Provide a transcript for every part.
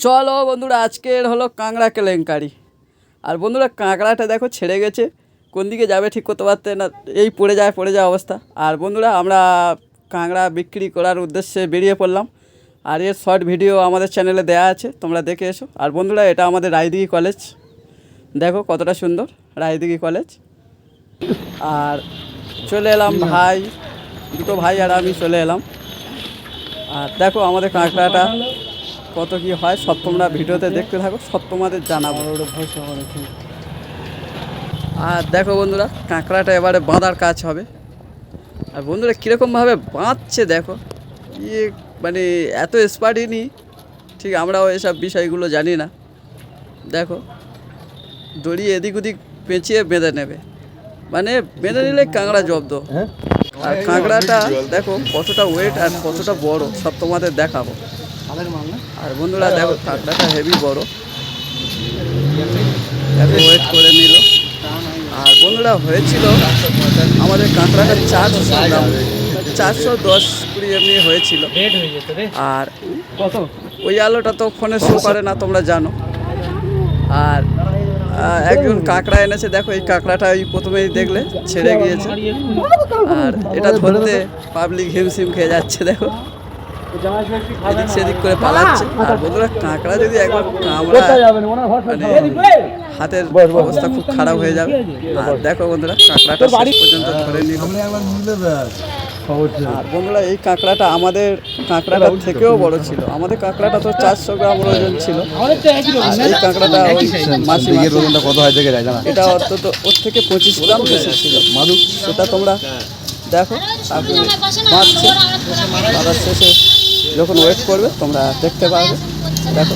চলো বন্ধুরা, আজকের হলো কাঁকড়া কেলেঙ্কারি। আর বন্ধুরা, কাঁকড়াটা দেখো ছেড়ে গেছে, কোন দিকে যাবে ঠিক করতে পারতে না, এই পড়ে যায় অবস্থা। আর বন্ধুরা, আমরা কাঁকড়া বিক্রি করার উদ্দেশ্যে বেরিয়ে পড়লাম। আর এর শর্ট ভিডিও আমাদের চ্যানেলে দেওয়া আছে, তোমরা দেখে এসো। আর বন্ধুরা, এটা আমাদের রায়দিঘি কলেজ, দেখো কতটা সুন্দর রায়দিঘি কলেজ। আর চলে এলাম দুটো ভাই আর আমি চলে এলাম। আর দেখো আমাদের কাঁকড়াটা কত কি হয় সব তোমরা ভিডিওতে দেখতে থাকো, সব তোমাদের জানাবো। আর দেখো বন্ধুরা, কাঁকড়াটা এবারে বাঁধার কাজ হবে। আর বন্ধুরা কীরকমভাবে বাঁধছে দেখো, মানে এত স্পার্টই নি, ঠিক আমরাও এসব বিষয়গুলো জানি না। দেখো দড়ি এদিক ওদিক পেঁচিয়ে বেঁধে নেবে, মানে বেঁধে নিলে কাঁকড়া জব্দ। আর কাঁকড়াটা দেখো কতটা ওয়েট আর কতটা বড়, সব তোমাদের দেখাবো। আর বন্ধুরা দেখো, কাঁকড়াটা হেভি বড়, এত ওয়েট করে নিল। আর বন্ধুরা হয়েছিল আমাদের কাঁকড়াটা 410-20 এমনি হয়েছিল। আর ওই আলোটা তো ফোনে শো করে না, তোমরা জানো। আর একজন কাঁকড়া এনেছে, দেখো এই কাঁকড়াটা ওই প্রথমেই দেখলে ছেড়ে গিয়েছে। আর এটা ধরতে পাবলিক হিমশিম খেয়ে যাচ্ছে, দেখো এদিক সেদিক করে পালাচ্ছে। আর বন্ধুরা, কাঁকড়া যদি একবার কামড়ায় মানে হাতের অবস্থা খুব খারাপ হয়ে যাবে। আর দেখো বন্ধুরা, কাঁকড়াটা শেষ পর্যন্ত ধরে নিল। আর বন্ধুরা, এই কাঁকড়াটা আমাদের কাঁকড়াটার থেকেও বড় ছিল। আমাদের কাঁকড়াটা তো 400 গ্রাম ওজন ছিল। আর এই কাঁকড়াটা ওই মাসি কত হয় দেখে যায় না, এটা অন্তত ওর থেকে 25 গ্রাম বেশি ছিল। সেটা তোমরা দেখো, আপনি মারছে মারার শেষে যখন ওয়েট করবে তোমরা দেখতে পাবে। দেখো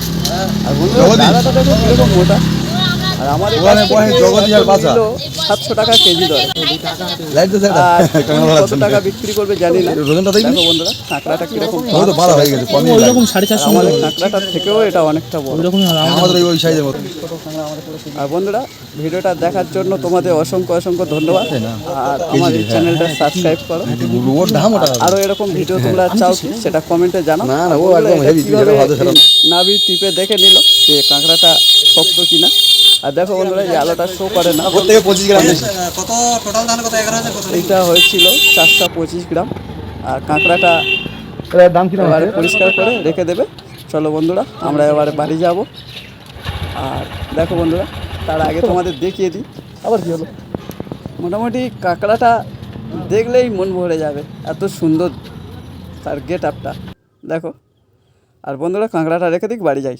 আর বন্ধুরা, দাদাটা দেখো কীরকম মোটা। আর আমাদের 700 টাকা কেজি দরে। কত টাকা বিক্রি করবে জানি না। দেখো বন্ধুরা, কাঁকড়াটা কিরকম, আমাদের কাঁকড়াটার থেকেও এটা অনেকটা বড়। আর বন্ধুরা, ভিডিওটা দেখার জন্য তোমাদের অসংখ্য ধন্যবাদ। আর আমার এই চ্যানেলটা সাবস্ক্রাইব করো। আরও এরকম ভিডিও তোমরা চাও কি সেটা কমেন্টে জানাও। নাভি টিপে দেখে নিল যে কাঁকড়াটা শক্ত কিনা। আর দেখো বন্ধুরা, এই আলোটা শো করে না। এইটা হয়েছিল 425 গ্রাম। আর কাঁকড়াটা এবারে পরিষ্কার করে রেখে দেবে। চলো বন্ধুরা, আমরা এবারে বাড়ি যাব। আর দেখো বন্ধুরা, তার আগে তোমাদের দেখিয়ে দিই আবার কী হলো। মোটামুটি কাঁকড়াটা দেখলেই মন ভরে যাবে, এত সুন্দর তার গেট আপটা দেখো। আর বন্ধুরা, কাঁকড়াটা রেখে দিক, বাড়ি যাই।